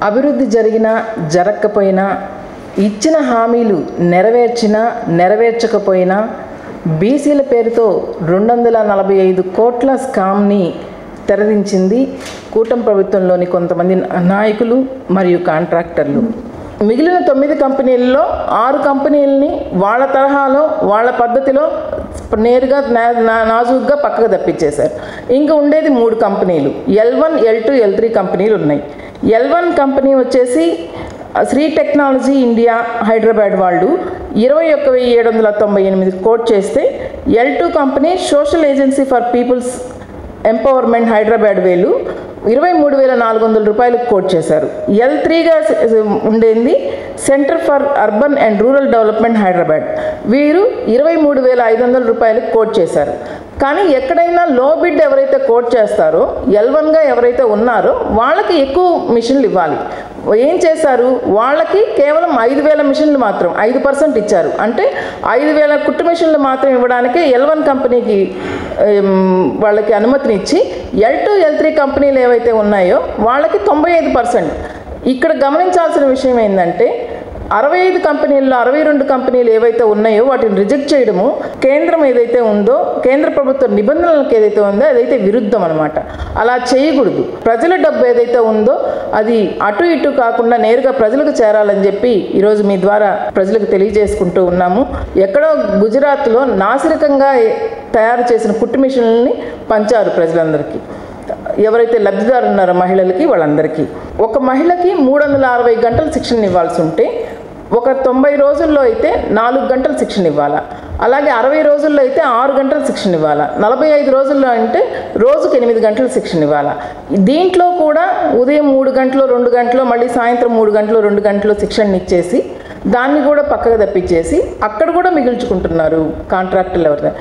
అభివృద్ధి జరిగినా జరగకపోయినా, ఇచ్చిన హామీలు నెరవేర్చినా నెరవేర్చకపోయినా బీసీల పేరుతో 245 కోట్ల స్కామ్ని తెరదించింది కూటమి ప్రభుత్వంలోని కొంతమంది నాయకులు మరియు కాంట్రాక్టర్లు. మిగిలిన 9 కంపెనీల్లో 6 కంపెనీలని వాళ్ళ తరహాలో వాళ్ళ పద్ధతిలో నేరుగా నాజూగ్గా పక్కకు తప్పించేశారు. ఇంకా ఉండేది 3 కంపెనీలు, L1, L2, L3 కంపెనీలు ఉన్నాయి. L1 కంపెనీ వచ్చేసి శ్రీ టెక్నాలజీ ఇండియా హైదరాబాద్ వాళ్ళు 21,798 కోట్ చేస్తే, L2 company social agency for people's empowerment Hyderabad వీళ్ళు 23,400 రూపాయలకు కోట్ చేశారు. L3గా ఉండేది centre for urban and rural development Hyderabad, వీరు 23,500 రూపాయలకు కోట్ చేశారు. కానీ ఎక్కడైనా లో బిడ్ ఎవరైతే కోట్ చేస్తారో, L1గా ఎవరైతే ఉన్నారో వాళ్ళకి ఎక్కువ మిషన్లు ఇవ్వాలి. ఏం చేశారు, వాళ్ళకి కేవలం 5,000 మిషన్లు మాత్రం 5% ఇచ్చారు. అంటే 5,000 కుట్టు మిషన్లు మాత్రం ఇవ్వడానికే L1 కంపెనీకి వాళ్ళకి అనుమతిని ఇచ్చి, L2, L3 కంపెనీలు ఏవైతే ఉన్నాయో వాళ్ళకి 95%. ఇక్కడ గమనించాల్సిన విషయం ఏంటంటే 65 కంపెనీల్లో 62 కంపెనీలు ఏవైతే ఉన్నాయో వాటిని రిజెక్ట్ చేయడము కేంద్రం ఏదైతే ఉందో, కేంద్ర ప్రభుత్వ నిబంధనలకు ఏదైతే ఉందో అదైతే విరుద్ధం అనమాట. అలా చేయకూడదు. ప్రజల డబ్బు ఏదైతే ఉందో అది అటు ఇటు కాకుండా నేరుగా ప్రజలకు చేరాలని చెప్పి ఈరోజు మీ ద్వారా ప్రజలకు తెలియజేసుకుంటూ ఉన్నాము. ఎక్కడో గుజరాత్లో నాసిరకంగా తయారు చేసిన కుట్టు మిషన్లని పంచారు ప్రజలందరికీ, ఎవరైతే లబ్ధిదారు ఉన్నారో మహిళలకి వాళ్ళందరికీ. ఒక మహిళకి 360 గంటల శిక్షణ ఇవ్వాల్సి ఉంటే, ఒక 90 రోజుల్లో అయితే 4 గంటల శిక్షణ ఇవ్వాలా, అలాగే 60 రోజుల్లో అయితే 6 గంటల శిక్షణ ఇవ్వాలా, 45 రోజుల్లో అంటే రోజుకి 8 గంటల శిక్షణ ఇవ్వాలా. దీంట్లో కూడా ఉదయం 3 గంటలు 2 గంటలు మళ్ళీ సాయంత్రం 3 గంటలు 2 గంటలు శిక్షణ ఇచ్చేసి దాన్ని కూడా పక్కకు తప్పించేసి అక్కడ కూడా మిగిల్చుకుంటున్నారు కాంట్రాక్టర్లు.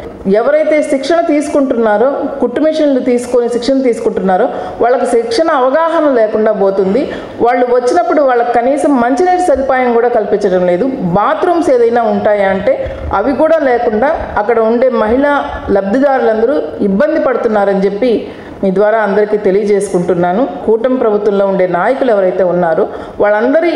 ఎవరైతే శిక్షణ తీసుకుంటున్నారో, కుట్టు మిషన్లు తీసుకొని శిక్షణ తీసుకుంటున్నారో వాళ్ళకి శిక్షణ అవగాహన లేకుండా పోతుంది. వాళ్ళు వచ్చినప్పుడు వాళ్ళకి కనీసం మంచినీటి సదుపాయం కూడా కల్పించడం లేదు. బాత్రూమ్స్ ఏదైనా ఉంటాయా అంటే అవి కూడా లేకుండా అక్కడ ఉండే మహిళా లబ్ధిదారులందరూ ఇబ్బంది పడుతున్నారని చెప్పి మీ ద్వారా అందరికీ తెలియజేసుకుంటున్నాను. కూటమి ప్రభుత్వంలో ఉండే నాయకులు ఎవరైతే ఉన్నారో వాళ్ళందరి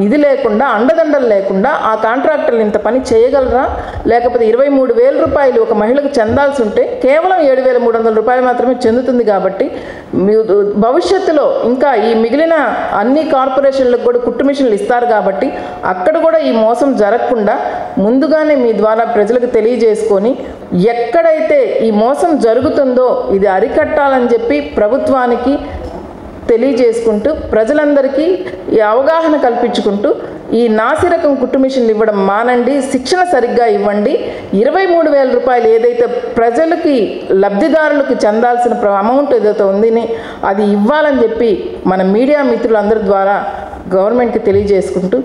ఇది లేకుండా, అండదండలు లేకుండా ఆ కాంట్రాక్టర్లు ఇంత పని చేయగలరా? లేకపోతే 23,000 రూపాయలు ఒక మహిళకు చెందాల్సి ఉంటే కేవలం 7,300 రూపాయలు మాత్రమే చెందుతుంది. కాబట్టి భవిష్యత్తులో ఇంకా ఈ మిగిలిన అన్ని కార్పొరేషన్లకు కూడా కుట్టు మిషన్లు ఇస్తారు కాబట్టి అక్కడ కూడా ఈ మోసం జరగకుండా ముందుగానే మీ ద్వారా ప్రజలకు తెలియజేసుకొని ఎక్కడైతే ఈ మోసం జరుగుతుందో ఇది అరికట్టాలని చెప్పి ప్రభుత్వానికి తెలియజేసుకుంటూ ప్రజలందరికీ ఈ అవగాహన కల్పించుకుంటూ ఈ నాసిరకం కుట్టు మిషన్లు ఇవ్వడం మానండి, శిక్షణ సరిగ్గా ఇవ్వండి. 23,000 రూపాయలు ఏదైతే ప్రజలకి లబ్ధిదారులకు చెందాల్సిన అమౌంట్ ఏదైతే ఉందని అది ఇవ్వాలని చెప్పి మన మీడియా మిత్రులందరి ద్వారా గవర్నమెంట్కి తెలియజేసుకుంటూ